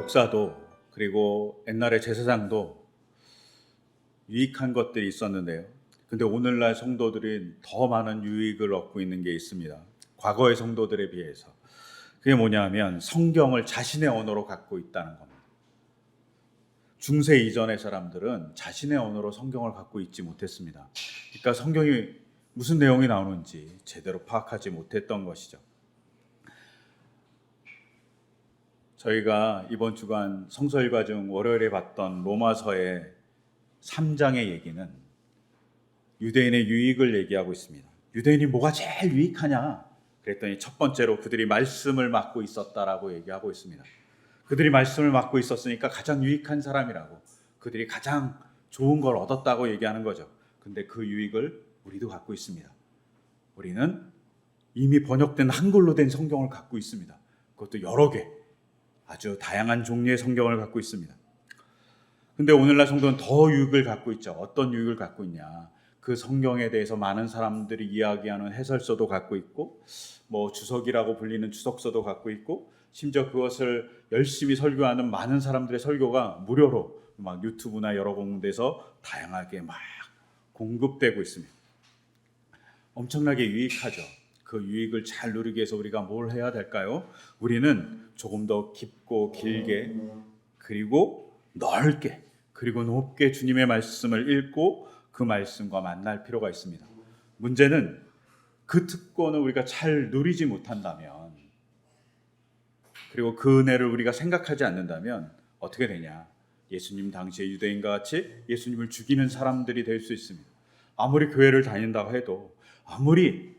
역사도 그리고 옛날의 제사장도 유익한 것들이 있었는데요. 근데 오늘날 성도들이 더 많은 유익을 얻고 있는 게 있습니다. 과거의 성도들에 비해서. 그게 뭐냐 하면 성경을 자신의 언어로 갖고 있다는 겁니다. 중세 이전의 사람들은 자신의 언어로 성경을 갖고 있지 못했습니다. 그러니까 성경이 무슨 내용이 나오는지 제대로 파악하지 못했던 것이죠. 저희가 이번 주간 성서일과 중 월요일에 봤던 로마서의 3장의 얘기는 유대인의 유익을 얘기하고 있습니다. 유대인이 뭐가 제일 유익하냐? 그랬더니 첫 번째로 그들이 말씀을 맡고 있었다라고 얘기하고 있습니다. 그들이 말씀을 맡고 있었으니까 가장 유익한 사람이라고, 그들이 가장 좋은 걸 얻었다고 얘기하는 거죠. 근데 그 유익을 우리도 갖고 있습니다. 우리는 이미 번역된 한글로 된 성경을 갖고 있습니다. 그것도 여러 개, 아주 다양한 종류의 성경을 갖고 있습니다. 근데 오늘날 성도는 더 유익을 갖고 있죠. 어떤 유익을 갖고 있냐? 그 성경에 대해서 많은 사람들이 이야기하는 해설서도 갖고 있고, 주석이라고 불리는 주석서도 갖고 있고, 심지어 그것을 열심히 설교하는 많은 사람들의 설교가 무료로 막 유튜브나 여러 군데서 다양하게 막 공급되고 있습니다. 엄청나게 유익하죠. 그 유익을 잘 누리기 위해서 우리가 뭘 해야 될까요? 우리는 조금 더 깊고 길게, 그리고 넓게, 그리고 높게 주님의 말씀을 읽고 그 말씀과 만날 필요가 있습니다. 문제는 그 특권을 우리가 잘 누리지 못한다면, 그리고 그 은혜를 우리가 생각하지 않는다면 어떻게 되냐? 예수님 당시의 유대인과 같이 예수님을 죽이는 사람들이 될 수 있습니다. 아무리 교회를 다닌다고 해도, 아무리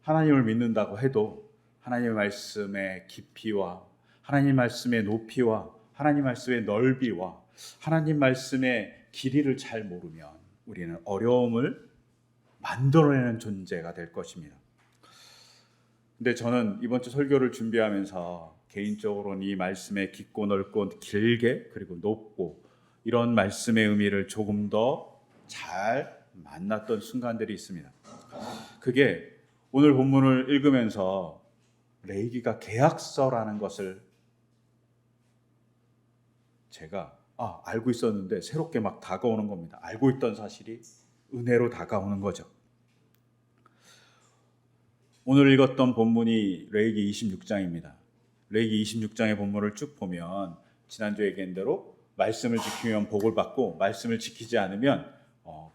하나님을 믿는다고 해도 하나님의 말씀의 깊이와 하나님 말씀의 높이와 하나님 말씀의 넓이와 하나님 말씀의 길이를 잘 모르면 우리는 어려움을 만들어내는 존재가 될 것입니다. 근데 저는 이번 주 설교를 준비하면서 개인적으로는 이 말씀의 깊고 넓고 길게 그리고 높고 이런 말씀의 의미를 조금 더 잘 만났던 순간들이 있습니다. 그게 오늘 본문을 읽으면서 레위기가 계약서라는 것을 제가 알고 있었는데 새롭게 막 다가오는 겁니다. 알고 있던 사실이 은혜로 다가오는 거죠. 오늘 읽었던 본문이 레위기 26장입니다. 레위기 26장의 본문을 쭉 보면 지난주에 얘기한 대로 말씀을 지키면 복을 받고 말씀을 지키지 않으면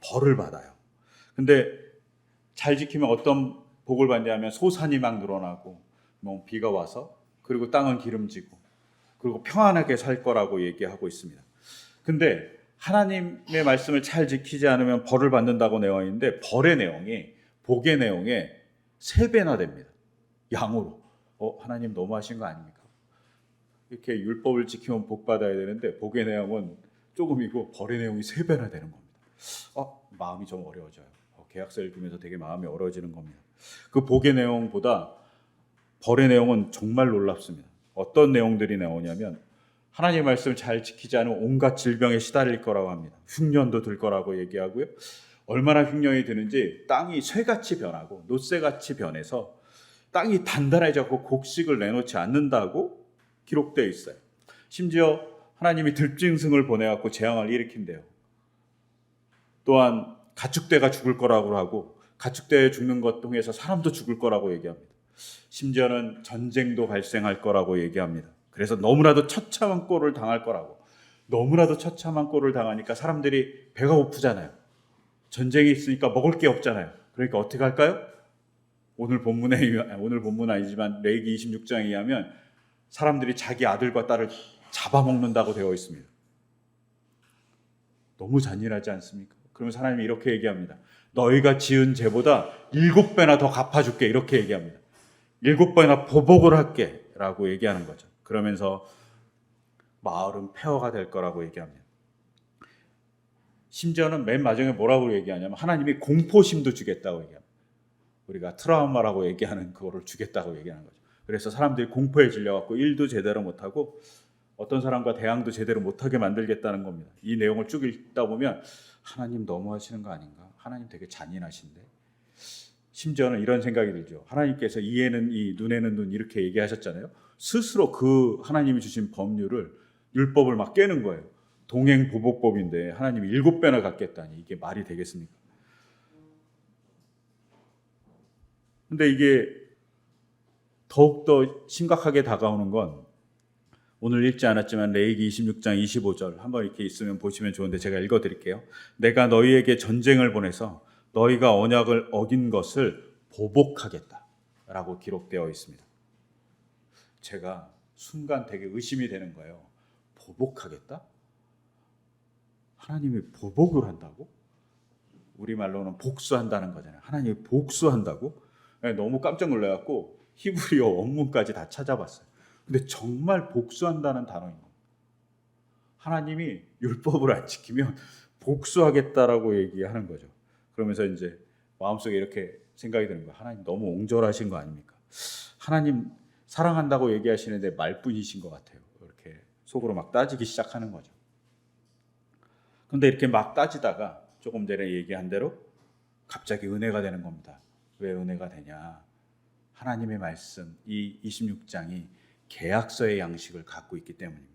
벌을 받아요. 근데 잘 지키면 어떤 복을 받냐면 소산이 막 늘어나고 비가 와서, 그리고 땅은 기름지고, 그리고 평안하게 살 거라고 얘기하고 있습니다. 근데 하나님의 말씀을 잘 지키지 않으면 벌을 받는다고 되어 있는데 벌의 내용이 복의 내용에 3배나 됩니다. 양으로. 하나님 너무하신 거 아닙니까? 이렇게 율법을 지키면 복 받아야 되는데 복의 내용은 조금이고 벌의 내용이 3배나 되는 겁니다. 마음이 좀 어려워져요. 계약서 읽으면서 되게 마음이 어려워지는 겁니다. 그 복의 내용보다 벌의 내용은 정말 놀랍습니다. 어떤 내용들이 나오냐면 하나님의 말씀을 잘 지키지 않으면 온갖 질병에 시달릴 거라고 합니다. 흉년도 들 거라고 얘기하고요. 얼마나 흉년이 드는지 땅이 쇠같이 변하고 놋새같이 변해서 땅이 단단해져서 곡식을 내놓지 않는다고 기록되어 있어요. 심지어 하나님이 들짐승을 보내갖고 재앙을 일으킨대요. 또한 가축대가 죽을 거라고 하고 가축대에 죽는 것 통해서 사람도 죽을 거라고 얘기합니다. 심지어는 전쟁도 발생할 거라고 얘기합니다. 그래서 너무나도 처참한 꼴을 당할 거라고. 너무나도 처참한 꼴을 당하니까 사람들이 배가 고프잖아요. 전쟁이 있으니까 먹을 게 없잖아요. 그러니까 어떻게 할까요? 오늘 본문 아니지만 레위기 26장에 의하면 사람들이 자기 아들과 딸을 잡아먹는다고 되어 있습니다. 너무 잔인하지 않습니까? 그러면 하나님이 이렇게 얘기합니다. 너희가 지은 죄보다 7배나 더 갚아줄게, 이렇게 얘기합니다. 7배나 보복을 할게 라고 얘기하는 거죠. 그러면서 마을은 폐허가 될 거라고 얘기합니다. 심지어는 맨 마지막에 뭐라고 얘기하냐면 하나님이 공포심도 주겠다고 얘기합니다. 우리가 트라우마라고 얘기하는 그거를 주겠다고 얘기하는 거죠. 그래서 사람들이 공포에 질려갖고 일도 제대로 못하고 어떤 사람과 대항도 제대로 못하게 만들겠다는 겁니다. 이 내용을 쭉 읽다 보면 하나님 너무하시는 거 아닌가? 하나님 되게 잔인하신데? 심지어는 이런 생각이 들죠. 하나님께서 이에는 이, 눈에는 눈 이렇게 얘기하셨잖아요. 스스로 그 하나님이 주신 법률을, 율법을 막 깨는 거예요. 동행보복법인데 하나님이 7배나 갚겠다니 이게 말이 되겠습니까? 근데 이게 더욱더 심각하게 다가오는 건 오늘 읽지 않았지만 레위기 26장 25절 한번 이렇게 있으면 보시면 좋은데 제가 읽어드릴게요. 내가 너희에게 전쟁을 보내서 너희가 언약을 어긴 것을 보복하겠다 라고 기록되어 있습니다. 제가 순간 되게 의심이 되는 거예요. 보복하겠다? 하나님이 보복을 한다고? 우리말로는 복수한다는 거잖아요. 하나님이 복수한다고? 너무 깜짝 놀라갖고 히브리어 원문까지 다 찾아봤어요. 근데 정말 복수한다는 단어인 거예요. 하나님이 율법을 안 지키면 복수하겠다라고 얘기하는 거죠. 그러면서 이제 마음속에 이렇게 생각이 드는 거예요. 하나님 너무 옹졸하신 거 아닙니까? 하나님 사랑한다고 얘기하시는데 말뿐이신 것 같아요. 이렇게 속으로 막 따지기 시작하는 거죠. 근데 이렇게 막 따지다가 조금 전에 얘기한 대로 갑자기 은혜가 되는 겁니다. 왜 은혜가 되냐? 하나님의 말씀, 이 26장이 계약서의 양식을 갖고 있기 때문입니다.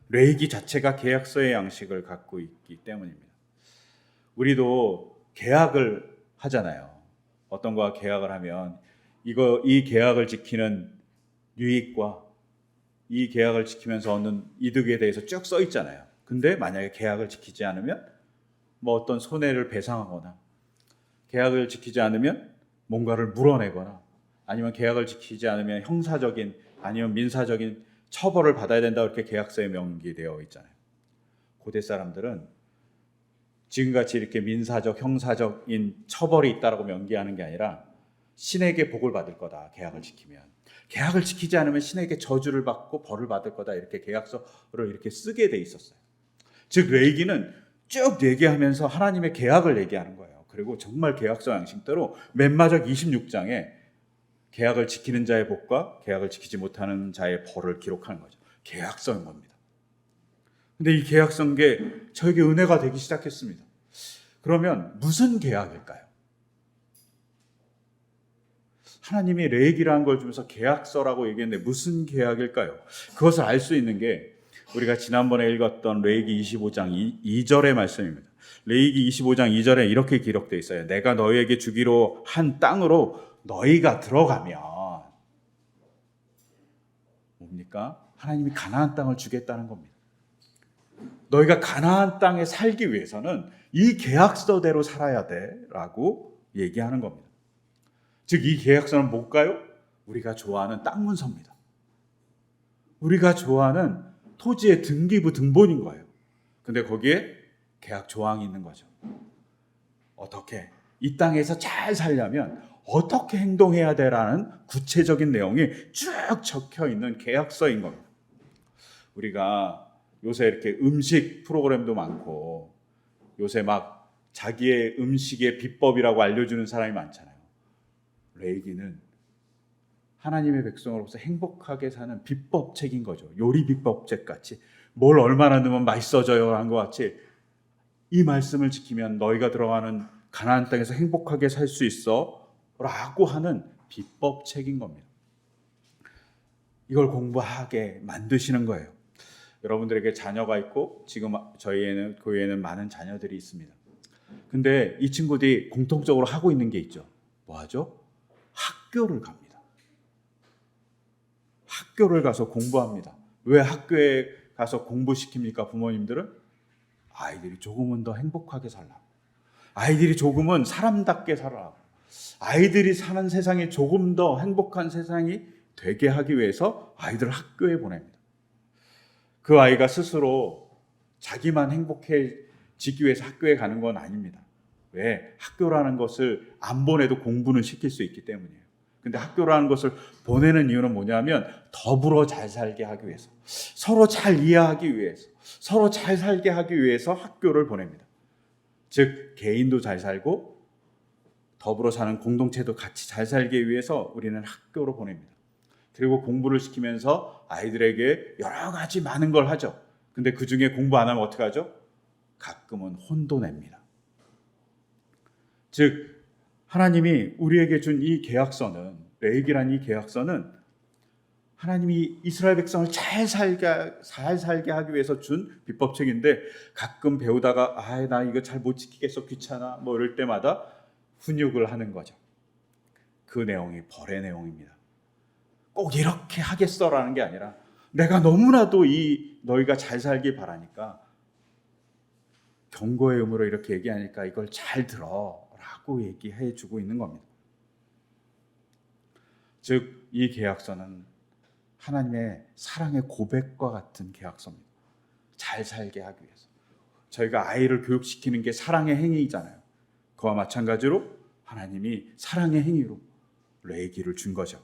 레위기 자체가 계약서의 양식을 갖고 있기 때문입니다. 우리도 계약을 하잖아요. 어떤 거와 계약을 하면 이 계약을 지키는 유익과 이 계약을 지키면서 얻는 이득에 대해서 쭉 써 있잖아요. 근데 만약에 계약을 지키지 않으면 뭐 어떤 손해를 배상하거나, 계약을 지키지 않으면 뭔가를 물어내거나, 아니면 계약을 지키지 않으면 형사적인 아니면 민사적인 처벌을 받아야 된다, 이렇게 계약서에 명기되어 있잖아요. 고대 사람들은 지금같이 이렇게 민사적, 형사적인 처벌이 있다라고 명기하는 게 아니라 신에게 복을 받을 거다, 계약을 지키면. 계약을 지키지 않으면 신에게 저주를 받고 벌을 받을 거다, 이렇게 계약서를 이렇게 쓰게 돼 있었어요. 즉 레위기는 쭉 얘기하면서 하나님의 계약을 얘기하는 거예요. 그리고 정말 계약서 양식대로 맨 마지막 26장에 계약을 지키는 자의 복과 계약을 지키지 못하는 자의 벌을 기록하는 거죠. 계약서인 겁니다. 근데 이 계약서인 게 저에게 은혜가 되기 시작했습니다. 그러면 무슨 계약일까요? 하나님이 레위기라는 걸 주면서 계약서라고 얘기했는데 무슨 계약일까요? 그것을 알 수 있는 게 우리가 지난번에 읽었던 레위기 25장 2절의 말씀입니다. 레위기 25장 2절에 이렇게 기록되어 있어요. 내가 너희에게 주기로 한 땅으로 너희가 들어가면, 뭡니까? 하나님이 가나안 땅을 주겠다는 겁니다. 너희가 가나안 땅에 살기 위해서는 이 계약서대로 살아야 돼라고 얘기하는 겁니다. 즉 이 계약서는 뭘까요? 우리가 좋아하는 땅 문서입니다. 우리가 좋아하는 토지의 등기부 등본인 거예요. 근데 거기에 계약 조항이 있는 거죠. 어떻게 이 땅에서 잘 살려면 어떻게 행동해야 되라는 구체적인 내용이 쭉 적혀 있는 계약서인 겁니다. 우리가 요새 이렇게 음식 프로그램도 많고 요새 막 자기의 음식의 비법이라고 알려주는 사람이 많잖아요. 레위기는 하나님의 백성으로서 행복하게 사는 비법책인 거죠. 요리 비법책 같이, 뭘 얼마나 넣으면 맛있어져요 한 것 같이, 이 말씀을 지키면 너희가 들어가는 가나안 땅에서 행복하게 살 수 있어 라고 하는 비법책인 겁니다. 이걸 공부하게 만드시는 거예요. 여러분들에게 자녀가 있고 지금 저희 교회에는 많은 자녀들이 있습니다. 근데 이 친구들이 공통적으로 하고 있는 게 있죠. 뭐 하죠? 학교를 갑니다. 학교를 가서 공부합니다. 왜 학교에 가서 공부시킵니까? 부모님들은 아이들이 조금은 더 행복하게 살라고, 아이들이 조금은 사람답게 살아라고, 아이들이 사는 세상이 조금 더 행복한 세상이 되게 하기 위해서 아이들을 학교에 보냅니다. 그 아이가 스스로 자기만 행복해지기 위해서 학교에 가는 건 아닙니다. 왜? 학교라는 것을 안 보내도 공부는 시킬 수 있기 때문이에요. 근데 학교라는 것을 보내는 이유는 뭐냐면 더불어 잘 살게 하기 위해서, 서로 잘 이해하기 위해서, 서로 잘 살게 하기 위해서 학교를 보냅니다. 즉 개인도 잘 살고 더불어 사는 공동체도 같이 잘 살기 위해서 우리는 학교로 보냅니다. 그리고 공부를 시키면서 아이들에게 여러 가지 많은 걸 하죠. 근데 그 중에 공부 안 하면 어떻게 하죠? 가끔은 혼도 냅니다. 즉 하나님이 우리에게 준 이 계약서는, 레위기란 이 계약서는 하나님이 이스라엘 백성을 잘 살게 하기 위해서 준 비법책인데, 가끔 배우다가 나 이거 잘 못 지키겠어, 귀찮아, 뭐 이럴 때마다 훈육을 하는 거죠. 그 내용이 벌의 내용입니다. 꼭 이렇게 하겠어라는 게 아니라, 내가 너무나도 너희가 잘 살길 바라니까 경고의 의무로 이렇게 얘기하니까 이걸 잘 들어라고 얘기해 주고 있는 겁니다. 즉 이 계약서는 하나님의 사랑의 고백과 같은 계약서입니다. 잘 살게 하기 위해서. 저희가 아이를 교육시키는 게 사랑의 행위이잖아요. 그와 마찬가지로 하나님이 사랑의 행위로 레위기를 준 거죠.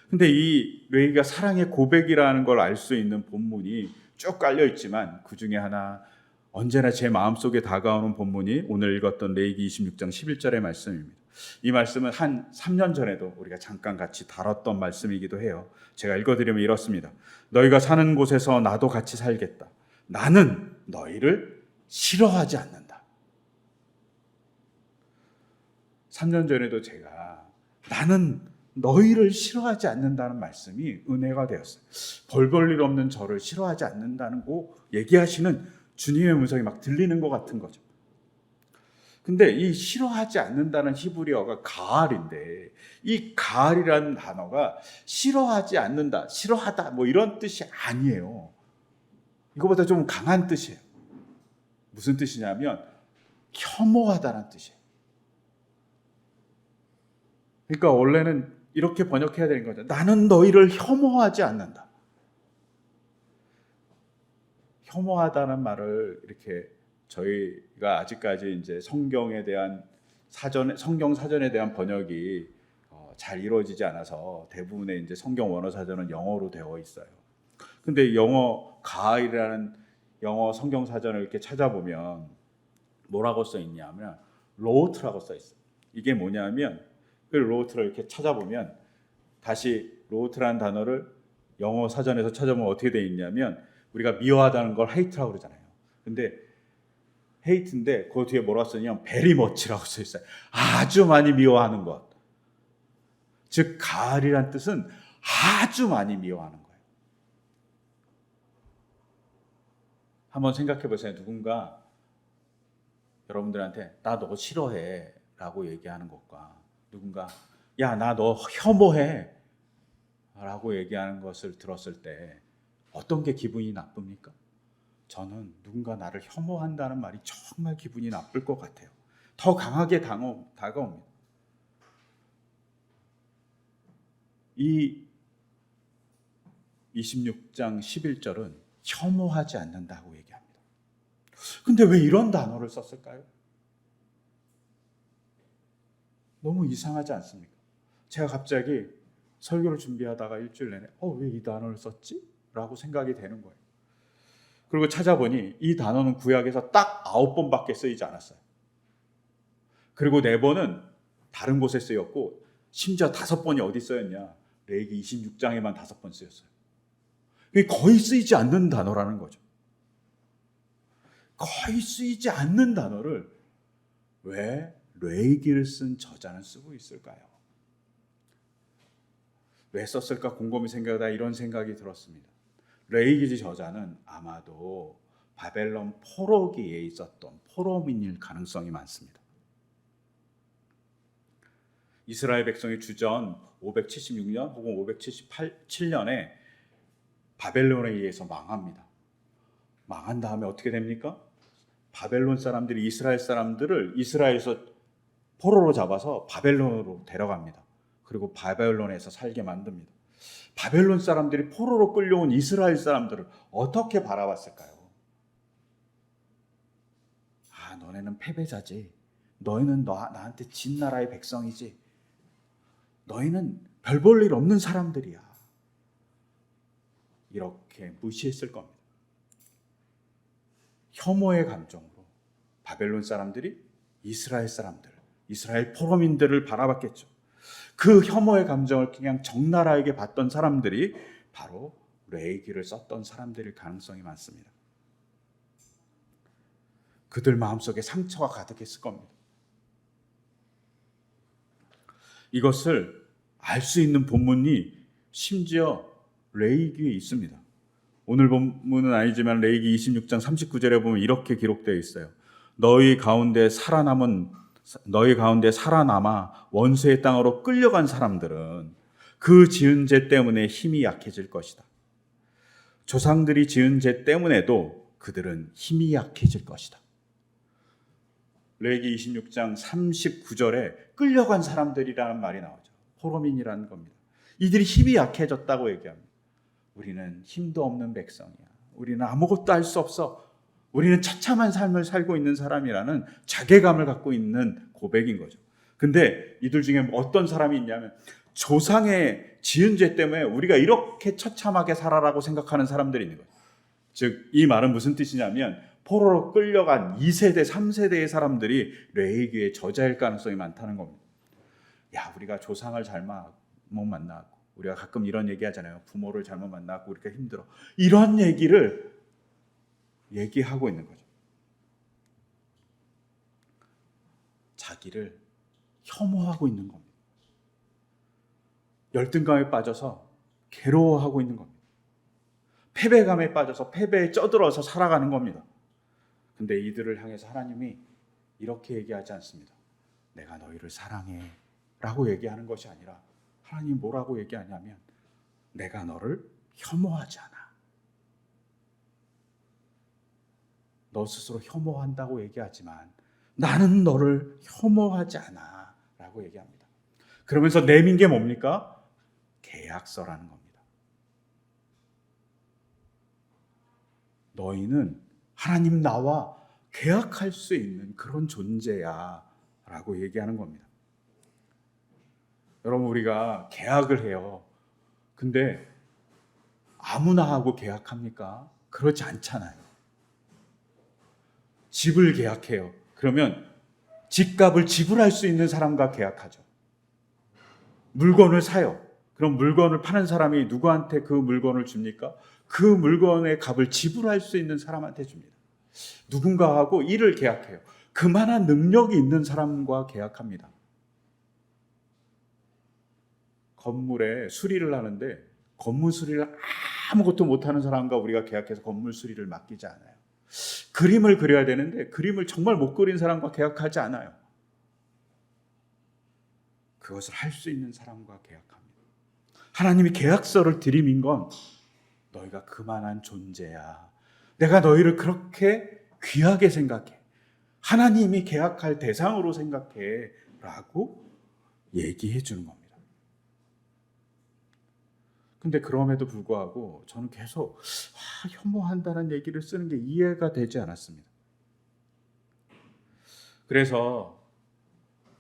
근데 이 레위기가 사랑의 고백이라는 걸 알 수 있는 본문이 쭉 깔려 있지만, 그 중에 하나 언제나 제 마음속에 다가오는 본문이 오늘 읽었던 레위기 26장 11절의 말씀입니다. 이 말씀은 한 3년 전에도 우리가 잠깐 같이 다뤘던 말씀이기도 해요. 제가 읽어드리면 이렇습니다. 너희가 사는 곳에서 나도 같이 살겠다. 나는 너희를 싫어하지 않는다. 3년 전에도 제가 나는 너희를 싫어하지 않는다는 말씀이 은혜가 되었어요. 벌 볼 일 없는 저를 싫어하지 않는다는 거 얘기하시는 주님의 음성이 막 들리는 것 같은 거죠. 근데 이 싫어하지 않는다는 히브리어가 가알인데, 이 가알이라는 단어가 싫어하지 않는다, 싫어하다 뭐 이런 뜻이 아니에요. 이거보다 좀 강한 뜻이에요. 무슨 뜻이냐면 혐오하다는 뜻이에요. 그러니까 원래는 이렇게 번역해야 되는 거죠. 나는 너희를 혐오하지 않는다. 혐오하다는 말을 이렇게 저희가 아직까지 이제 성경에 대한 성경 사전에 대한 번역이 잘 이루어지지 않아서 대부분의 이제 성경 원어 사전은 영어로 되어 있어요. 근데 영어 가을이라는 영어 성경 사전을 이렇게 찾아보면 뭐라고 써 있냐면 로트라고 써 있어요. 이게 뭐냐면 그 로트를 이렇게 찾아보면, 다시 로트라는 단어를 영어 사전에서 찾아보면 어떻게 되어 있냐면, 우리가 미워하다는 걸 hate라고 그러잖아요. 근데 hate인데 그 뒤에 뭐라고 써있냐면 very much라고 써 있어요. 아주 많이 미워하는 것. 즉 가을이란 뜻은 아주 많이 미워하는 거예요. 한번 생각해 보세요. 누군가 여러분들한테 나 너 싫어해 라고 얘기하는 것과, 누군가 야 나 너 혐오해 라고 얘기하는 것을 들었을 때 어떤 게 기분이 나쁩니까? 저는 누군가 나를 혐오한다는 말이 정말 기분이 나쁠 것 같아요. 더 강하게 다가옵니다. 이 26장 11절은 혐오하지 않는다고 얘기합니다. 근데 왜 이런 단어를 썼을까요? 너무 이상하지 않습니까? 제가 갑자기 설교를 준비하다가 일주일 내내 왜 이 단어를 썼지? 라고 생각이 되는 거예요. 그리고 찾아보니 이 단어는 구약에서 딱 9번밖에 쓰이지 않았어요. 그리고 4번은 다른 곳에 쓰였고, 심지어 5번이 어디 쓰였냐? 레위기 26장에만 5번 쓰였어요. 거의 쓰이지 않는 단어라는 거죠. 거의 쓰이지 않는 단어를 왜 레위기를 쓴 저자는 쓰고 있을까요? 왜 썼을까 곰곰이 생각하다 이런 생각이 들었습니다. 레위기 저자는 아마도 바벨론 포로기에 있었던 포로민일 가능성이 많습니다. 이스라엘 백성이 주전 576년 혹은 577년에 바벨론에 의해서 망합니다. 망한 다음에 어떻게 됩니까? 바벨론 사람들이 이스라엘 사람들을 이스라엘에서 포로로 잡아서 바벨론으로 데려갑니다. 그리고 바벨론에서 살게 만듭니다. 바벨론 사람들이 포로로 끌려온 이스라엘 사람들을 어떻게 바라봤을까요? 너네는 패배자지. 너희는 나한테 진 나라의 백성이지. 너희는 별 볼 일 없는 사람들이야. 이렇게 무시했을 겁니다. 혐오의 감정으로 바벨론 사람들이 이스라엘 사람들, 이스라엘 포로민들을 바라봤겠죠. 그 혐오의 감정을 그냥 적나라하게 봤던 사람들이 바로 레위기를 썼던 사람들일 가능성이 많습니다. 그들 마음속에 상처가 가득했을 겁니다. 이것을 알 수 있는 본문이 심지어 레위기에 있습니다. 오늘 본문은 아니지만 레위기 26장 39절에 보면 이렇게 기록되어 있어요. 너희 가운데 살아남아 원수의 땅으로 끌려간 사람들은 그 지은 죄 때문에 힘이 약해질 것이다. 조상들이 지은 죄 때문에도 그들은 힘이 약해질 것이다. 레위기 26장 39절에 끌려간 사람들이라는 말이 나오죠. 포로민이라는 겁니다. 이들이 힘이 약해졌다고 얘기합니다. 우리는 힘도 없는 백성이야. 우리는 아무것도 할 수 없어. 우리는 처참한 삶을 살고 있는 사람이라는 자괴감을 갖고 있는 고백인 거죠. 근데 이들 중에 어떤 사람이 있냐면 조상의 지은 죄 때문에 우리가 이렇게 처참하게 살아라고 생각하는 사람들이 있는 거예요. 즉, 이 말은 무슨 뜻이냐면 포로로 끌려간 2세대, 3세대의 사람들이 레위기의 저자일 가능성이 많다는 겁니다. 야, 우리가 조상을 잘못 만나고, 우리가 가끔 이런 얘기 하잖아요. 부모를 잘못 만나고 우리가 힘들어. 이런 얘기를 얘기하고 있는 거죠. 자기를 혐오하고 있는 겁니다. 열등감에 빠져서 괴로워하고 있는 겁니다. 패배감에 빠져서 패배에 쩌들어서 살아가는 겁니다. 근데 이들을 향해서 하나님이 이렇게 얘기하지 않습니다. 내가 너희를 사랑해 라고 얘기하는 것이 아니라 하나님 뭐라고 얘기하냐면 내가 너를 혐오하지 않아. 너 스스로 혐오한다고 얘기하지만 나는 너를 혐오하지 않아 라고 얘기합니다. 그러면서 내민 게 뭡니까? 계약서라는 겁니다. 너희는 하나님 나와 계약할 수 있는 그런 존재야 라고 얘기하는 겁니다. 여러분, 우리가 계약을 해요. 근데 아무나 하고 계약합니까? 그렇지 않잖아요. 집을 계약해요. 그러면 집값을 지불할 수 있는 사람과 계약하죠. 물건을 사요. 그럼 물건을 파는 사람이 누구한테 그 물건을 줍니까? 그 물건의 값을 지불할 수 있는 사람한테 줍니다. 누군가하고 일을 계약해요. 그만한 능력이 있는 사람과 계약합니다. 건물에 수리를 하는데 건물 수리를 아무것도 못하는 사람과 우리가 계약해서 건물 수리를 맡기지 않아요. 그림을 그려야 되는데 그림을 정말 못 그린 사람과 계약하지 않아요. 그것을 할 수 있는 사람과 계약합니다. 하나님이 계약서를 들이민 건 너희가 그만한 존재야. 내가 너희를 그렇게 귀하게 생각해. 하나님이 계약할 대상으로 생각해 라고 얘기해 주는 겁니다. 근데 그럼에도 불구하고 저는 계속 혐오한다는 얘기를 쓰는 게 이해가 되지 않았습니다. 그래서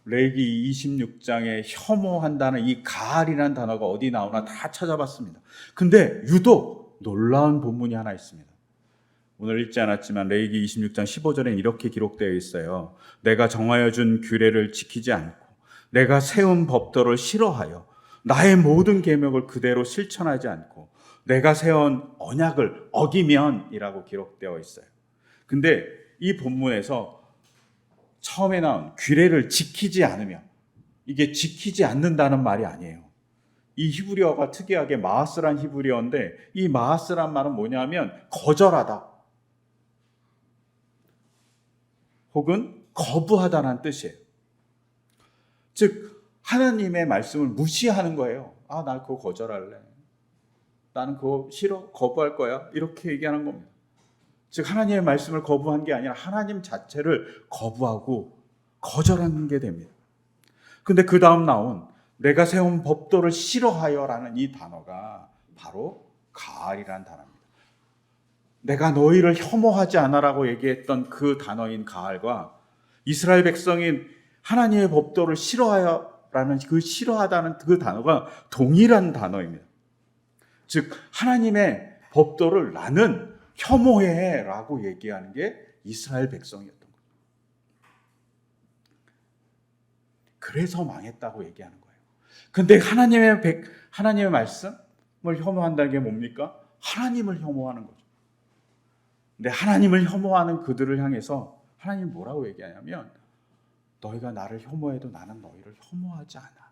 레위기 26장에 혐오한다는 이 가알이라는 단어가 어디 나오나 다 찾아봤습니다. 근데 유독 놀라운 본문이 하나 있습니다. 오늘 읽지 않았지만 레위기 26장 15절에 이렇게 기록되어 있어요. 내가 정하여 준 규례를 지키지 않고 내가 세운 법도를 싫어하여 나의 모든 계명을 그대로 실천하지 않고 내가 세운 언약을 어기면이라고 기록되어 있어요. 근데 이 본문에서 처음에 나온 규례를 지키지 않으면, 이게 지키지 않는다는 말이 아니에요. 이 히브리어가 특이하게 마하스란 히브리어인데 이 마하스란 말은 뭐냐면 거절하다 혹은 거부하다는 뜻이에요. 즉 하나님의 말씀을 무시하는 거예요. 나 그거 거절할래. 나는 그거 싫어. 거부할 거야. 이렇게 얘기하는 겁니다. 즉 하나님의 말씀을 거부한 게 아니라 하나님 자체를 거부하고 거절하는 게 됩니다. 근데 그 다음 나온 내가 세운 법도를 싫어하여라는 이 단어가 바로 가알이라는 단어입니다. 내가 너희를 혐오하지 않아라고 얘기했던 그 단어인 가알과 이스라엘 백성이 하나님의 법도를 싫어하여라는 그 싫어하다는 그 단어가 동일한 단어입니다. 즉 하나님의 법도를 나는 혐오해 라고 얘기하는 게 이스라엘 백성이었던 거예요. 그래서 망했다고 얘기하는 거예요. 근데 하나님의 말씀을 혐오한다는 게 뭡니까? 하나님을 혐오하는 거죠. 근데 하나님을 혐오하는 그들을 향해서 하나님 뭐라고 얘기하냐면 너희가 나를 혐오해도 나는 너희를 혐오하지 않아.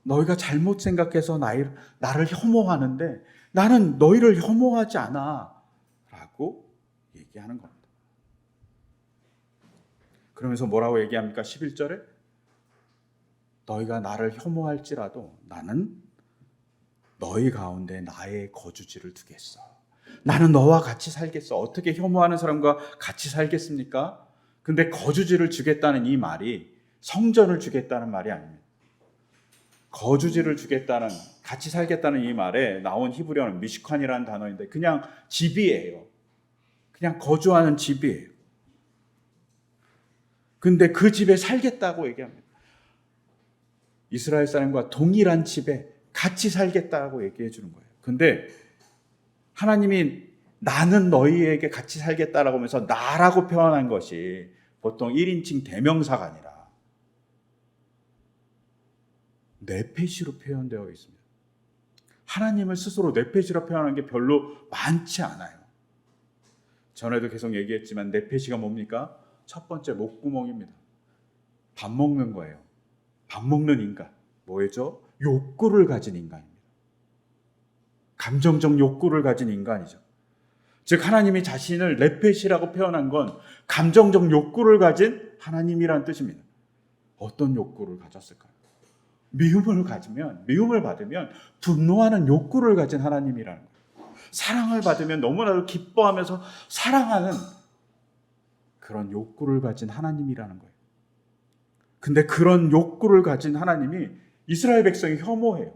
너희가 잘못 생각해서 나를 혐오하는데 나는 너희를 혐오하지 않아 라고 얘기하는 겁니다. 그러면서 뭐라고 얘기합니까? 11절에 너희가 나를 혐오할지라도 나는 너희 가운데 나의 거주지를 두겠어. 나는 너와 같이 살겠어. 어떻게 혐오하는 사람과 같이 살겠습니까? 근데 거주지를 주겠다는 이 말이 성전을 주겠다는 말이 아닙니다. 거주지를 주겠다는, 같이 살겠다는 이 말에 나온 히브리어는 미슈칸이라는 단어인데 그냥 집이에요. 그냥 거주하는 집이에요. 근데 그 집에 살겠다고 얘기합니다. 이스라엘 사람과 동일한 집에 같이 살겠다고 얘기해 주는 거예요. 근데 하나님이 나는 너희에게 같이 살겠다라고 하면서 나라고 표현한 것이 보통 1인칭 대명사가 아니라 네페시로 표현되어 있습니다. 하나님을 스스로 네페시로 표현하는 게 별로 많지 않아요. 전에도 계속 얘기했지만 네페시가 뭡니까? 첫 번째 목구멍입니다. 밥 먹는 거예요. 밥 먹는 인간. 뭐죠? 욕구를 가진 인간입니다. 감정적 욕구를 가진 인간이죠. 즉 하나님이 자신을 네페시라고 표현한 건 감정적 욕구를 가진 하나님이란 뜻입니다. 어떤 욕구를 가졌을까요? 미움을 받으면 분노하는 욕구를 가진 하나님이라는 거예요. 사랑을 받으면 너무나도 기뻐하면서 사랑하는 그런 욕구를 가진 하나님이라는 거예요. 근데 그런 욕구를 가진 하나님이 이스라엘 백성이 혐오해요.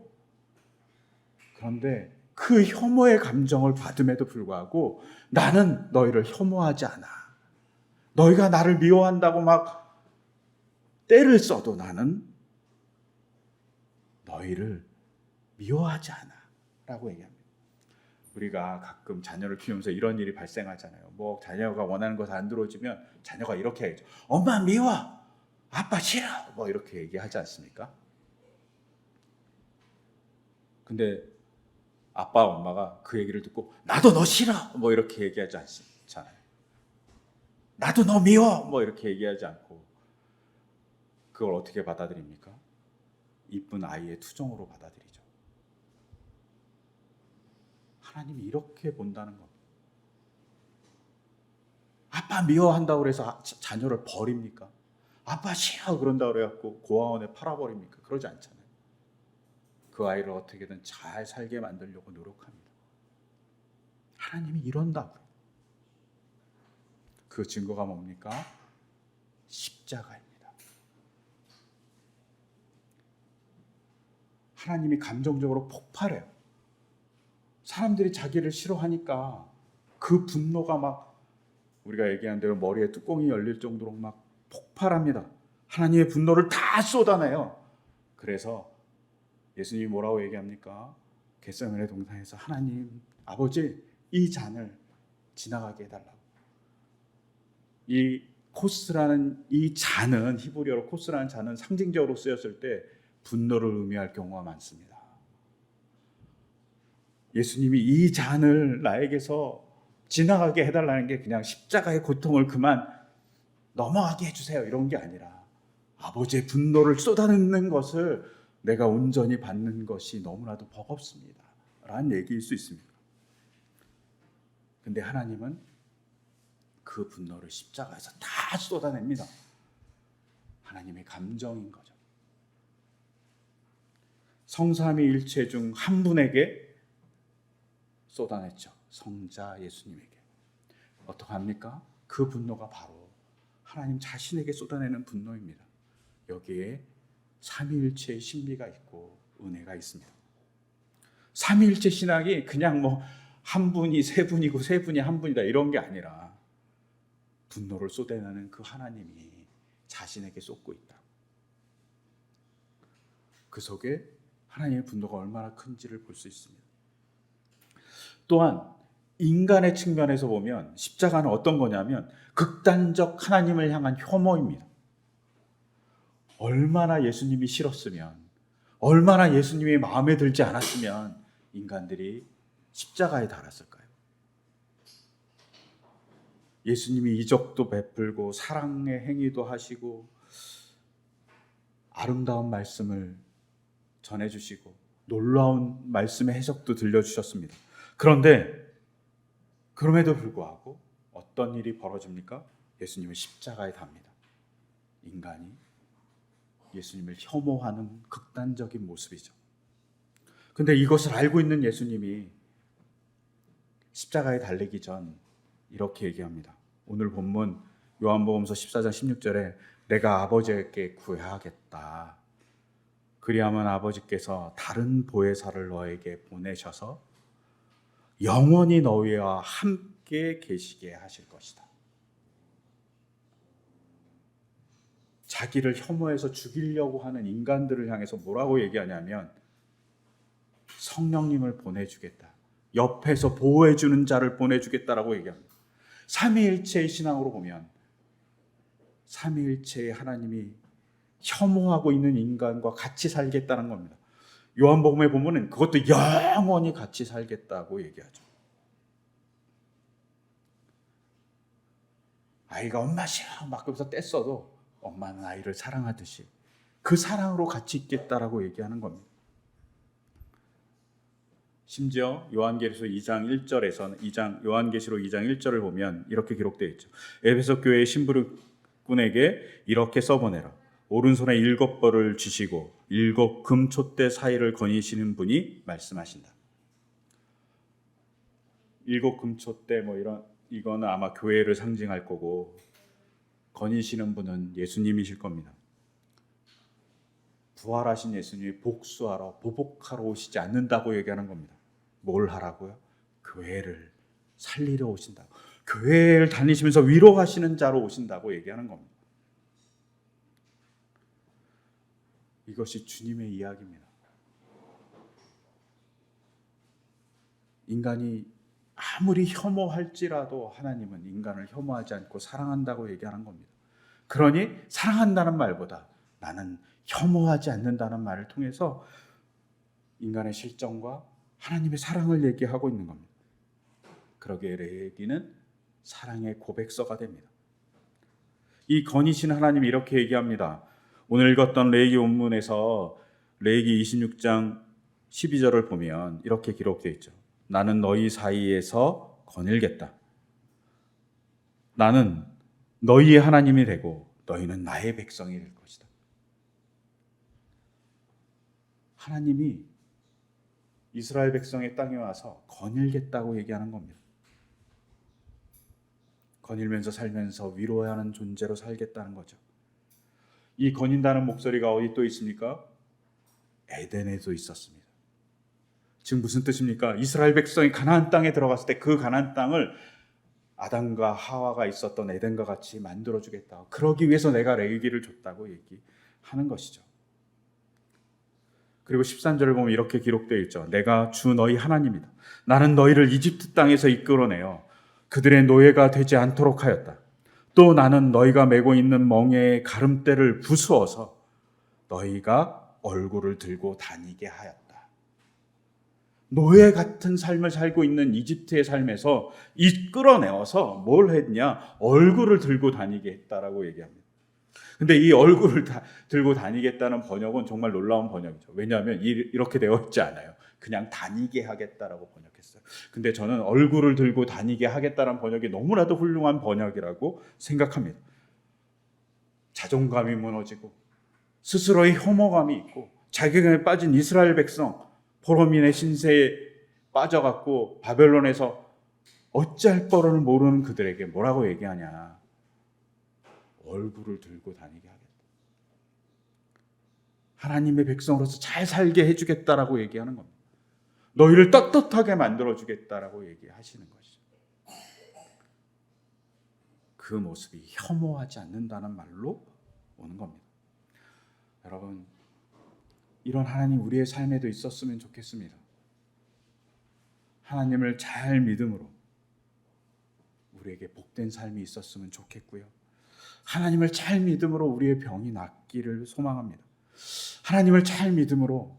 그런데 그 혐오의 감정을 받음에도 불구하고 나는 너희를 혐오하지 않아. 너희가 나를 미워한다고 막 때를 써도 나는 너희를 미워하지 않아 라고 얘기합니다. 우리가 가끔 자녀를 키우면서 이런 일이 발생하잖아요. 뭐 자녀가 원하는 것 안 들어주면 자녀가 이렇게 하죠. 엄마 미워, 아빠 싫어, 뭐 이렇게 얘기하지 않습니까? 근데 아빠 엄마가 그 얘기를 듣고 나도 너 싫어 뭐 이렇게 얘기하지 않잖아요. 나도 너 미워 뭐 이렇게 얘기하지 않고 그걸 어떻게 받아들입니까? 이쁜 아이의 투정으로 받아들이죠. 하나님이 이렇게 본다는 겁니다. 아빠 미워한다고 해서 자녀를 버립니까? 아빠 싫어 그런다고 그래갖고 고아원에 팔아버립니까? 그러지 않잖아요. 그 아이를 어떻게든 잘 살게 만들려고 노력합니다. 하나님이 이런다고요. 그 증거가 뭡니까? 십자가입니다. 하나님이 감정적으로 폭발해요. 사람들이 자기를 싫어하니까 그 분노가 막 우리가 얘기한 대로 머리에 뚜껑이 열릴 정도로 막 폭발합니다. 하나님의 분노를 다 쏟아내요. 그래서 예수님이 뭐라고 얘기합니까? 겟세마네 동산에서 하나님 아버지 이 잔을 지나가게 해달라고. 이 코스라는 이 잔은 히브리어로 코스라는 잔은 상징적으로 쓰였을 때 분노를 의미할 경우가 많습니다. 예수님이 이 잔을 나에게서 지나가게 해달라는 게 그냥 십자가의 고통을 그만 넘어가게 해주세요 이런 게 아니라 아버지의 분노를 쏟아내는 것을 내가 온전히 받는 것이 너무나도 버겁습니다 라는 얘기일 수 있습니다. 근데 하나님은 그 분노를 십자가에서 다 쏟아냅니다. 하나님의 감정인 거죠. 성삼위일체 중 한 분에게 쏟아냈죠. 성자 예수님에게. 어떡합니까? 그 분노가 바로 하나님 자신에게 쏟아내는 분노입니다. 여기에 삼위일체의 신비가 있고 은혜가 있습니다. 삼위일체 신학이 그냥 뭐 한 분이 세 분이고 세 분이 한 분이다 이런 게 아니라 분노를 쏟아내는 그 하나님이 자신에게 쏟고 있다. 그 속에 하나님의 분노가 얼마나 큰지를 볼 수 있습니다. 또한 인간의 측면에서 보면 십자가는 어떤 거냐면 극단적 하나님을 향한 혐오입니다. 얼마나 예수님이 싫었으면, 얼마나 예수님이 마음에 들지 않았으면 인간들이 십자가에 달았을까요? 예수님이 이적도 베풀고 사랑의 행위도 하시고 아름다운 말씀을 전해주시고 놀라운 말씀의 해석도 들려주셨습니다. 그런데 그럼에도 불구하고 어떤 일이 벌어집니까? 예수님을 십자가에 답니다. 인간이 예수님을 혐오하는 극단적인 모습이죠. 근데 이것을 알고 있는 예수님이 십자가에 달리기 전 이렇게 얘기합니다. 오늘 본문 요한복음서 14장 16절에 내가 아버지께 구해야겠다. 그리하면 아버지께서 다른 보혜사를 너에게 보내셔서 영원히 너희와 함께 계시게 하실 것이다. 자기를 혐오해서 죽이려고 하는 인간들을 향해서 뭐라고 얘기하냐면 성령님을 보내주겠다. 옆에서 보호해주는 자를 보내주겠다라고 얘기합니다. 삼위일체의 신앙으로 보면 삼위일체의 하나님이 혐오하고 있는 인간과 같이 살겠다는 겁니다. 요한복음에 보면은 그것도 영원히 같이 살겠다고 얘기하죠. 아이가 엄마 싫어 막 그러면서 떼써도 엄마는 아이를 사랑하듯이 그 사랑으로 같이 있겠다라고 얘기하는 겁니다. 심지어 요한계시록 2장 1절에서는 요한계시록 2장 1절을 보면 이렇게 기록되어 있죠. 에베소 교회의 심부름꾼에게 이렇게 써보내라. 오른손에 7벌을 쥐시고 7 금촛대 사이를 거니시는 분이 말씀하신다. 7 금촛대 이거는 아마 교회를 상징할 거고 거니시는 분은 예수님이실 겁니다. 부활하신 예수님이 복수하러 보복하러 오시지 않는다고 얘기하는 겁니다. 뭘 하라고요? 교회를 살리러 오신다고. 교회를 다니시면서 위로하시는 자로 오신다고 얘기하는 겁니다. 이것이 주님의 이야기입니다. 인간이 아무리 혐오할지라도 하나님은 인간을 혐오하지 않고 사랑한다고 얘기하는 겁니다. 그러니 사랑한다는 말보다 나는 혐오하지 않는다는 말을 통해서 인간의 실정과 하나님의 사랑을 얘기하고 있는 겁니다. 그러기에 레위기는 사랑의 고백서가 됩니다. 이 거니신 하나님이 이렇게 얘기합니다. 오늘 읽었던 레위기 본문에서 레위기 26장 12절을 보면 이렇게 기록되어 있죠. 나는 너희 사이에서 거닐겠다. 나는 너희의 하나님이 되고 너희는 나의 백성이 될 것이다. 하나님이 이스라엘 백성의 땅에 와서 거닐겠다고 얘기하는 겁니다. 거닐면서 살면서 위로해야 하는 존재로 살겠다는 거죠. 이 거닌다는 목소리가 어디 또 있습니까? 에덴에도 있었습니다. 지금 무슨 뜻입니까? 이스라엘 백성이 가나안 땅에 들어갔을 때 그 가나안 땅을 아담과 하와가 있었던 에덴과 같이 만들어주겠다. 그러기 위해서 내가 레위기를 줬다고 얘기하는 것이죠. 그리고 13절을 보면 이렇게 기록되어 있죠. 내가 주 너희 하나님이다. 나는 너희를 이집트 땅에서 이끌어내어 그들의 노예가 되지 않도록 하였다. 또 나는 너희가 메고 있는 멍에의 가름대를 부수어서 너희가 얼굴을 들고 다니게 하였다. 노예 같은 삶을 살고 있는 이집트의 삶에서 이끌어내어서 뭘 했냐? 얼굴을 들고 다니게 했다라고 얘기합니다. 근데 이 얼굴을 들고 다니겠다는 번역은 정말 놀라운 번역이죠. 왜냐하면 이렇게 되어 있지 않아요. 그냥 다니게 하겠다라고 번역했어요. 근데 저는 얼굴을 들고 다니게 하겠다는 번역이 너무나도 훌륭한 번역이라고 생각합니다. 자존감이 무너지고 스스로의 혐오감이 있고 자괴감에 빠진 이스라엘 백성, 포로민의 신세에 빠져갖고 바벨론에서 어찌할 바를 모르는 그들에게 뭐라고 얘기하냐? 얼굴을 들고 다니게 하겠다. 하나님의 백성으로서 잘 살게 해주겠다라고 얘기하는 겁니다. 너희를 떳떳하게 만들어주겠다라고 얘기하시는 것이죠. 그 모습이 혐오하지 않는다는 말로 오는 겁니다. 여러분, 이런 하나님 우리의 삶에도 있었으면 좋겠습니다. 하나님을 잘 믿음으로 우리에게 복된 삶이 있었으면 좋겠고요. 하나님을 잘 믿음으로 우리의 병이 낫기를 소망합니다. 하나님을 잘 믿음으로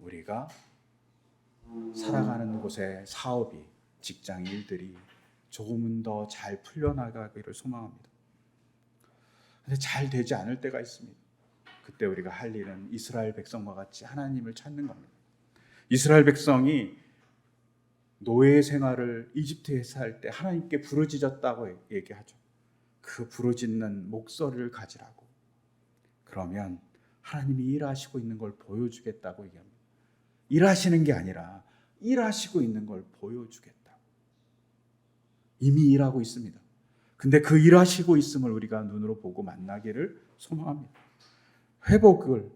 우리가 살아가는 곳의 사업이, 직장 일들이 조금은 더 잘 풀려나가기를 소망합니다. 근데 잘 되지 않을 때가 있습니다. 그때 우리가 할 일은 이스라엘 백성과 같이 하나님을 찾는 겁니다. 이스라엘 백성이 노예 생활을 이집트에서 할 때 하나님께 부르짖었다고 얘기하죠. 그 부르짖는 목소리를 가지라고. 그러면 하나님이 일하시고 있는 걸 보여주겠다고 얘기합니다. 일하시는 게 아니라 일하시고 있는 걸 보여주겠다. 이미 일하고 있습니다. 근데 그 일하시고 있음을 우리가 눈으로 보고 만나기를 소망합니다. 회복을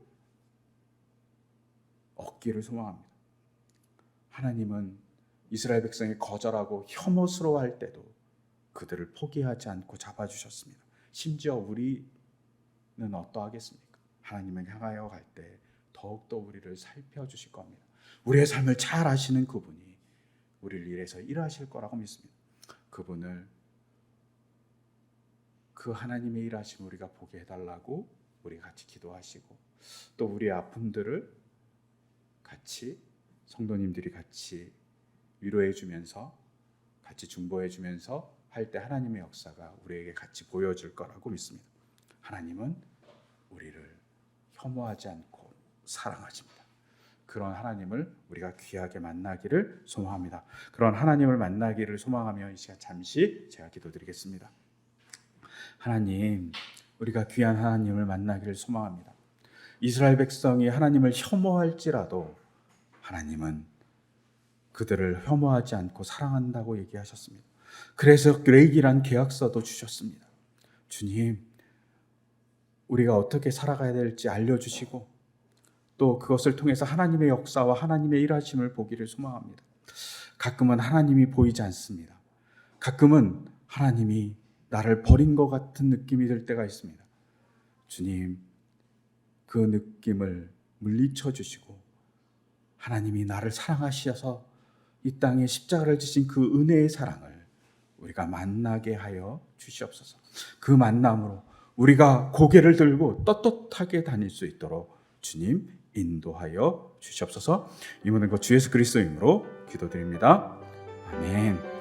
얻기를 소망합니다. 하나님은 이스라엘 백성이 거절하고 혐오스러워할 때도 그들을 포기하지 않고 잡아주셨습니다. 심지어 우리는 어떠하겠습니까? 하나님을 향하여 갈 때 더욱더 우리를 살펴주실 겁니다. 우리의 삶을 잘 아시는 그분이 우리를 위해서 일하실 거라고 믿습니다. 그분을, 그 하나님의 일하심 우리가 보게 해달라고 우리 같이 기도하시고, 또 우리의 아픔들을 같이 성도님들이 같이 위로해 주면서, 같이 중보해 주면서 할 때 하나님의 역사가 우리에게 같이 보여질 거라고 믿습니다. 하나님은 우리를 혐오하지 않고 사랑하십니다. 그런 하나님을 우리가 귀하게 만나기를 소망합니다. 그런 하나님을 만나기를 소망하며 이 시간 잠시 제가 기도드리겠습니다. 하나님, 우리가 귀한 하나님을 만나기를 소망합니다. 이스라엘 백성이 하나님을 혐오할지라도 하나님은 그들을 혐오하지 않고 사랑한다고 얘기하셨습니다. 그래서 레위기란 계약서도 주셨습니다. 주님, 우리가 어떻게 살아가야 될지 알려주시고 또 그것을 통해서 하나님의 역사와 하나님의 일하심을 보기를 소망합니다. 가끔은 하나님이 보이지 않습니다. 가끔은 하나님이 나를 버린 것 같은 느낌이 들 때가 있습니다. 주님, 그 느낌을 물리쳐 주시고 하나님이 나를 사랑하셔서 이 땅에 십자가를 지신 그 은혜의 사랑을 우리가 만나게 하여 주시옵소서. 그 만남으로 우리가 고개를 들고 떳떳하게 다닐 수 있도록 주님 인도하여 주시옵소서. 이 모든 것 주 예수 그리스도의 이름으로 기도드립니다. 아멘.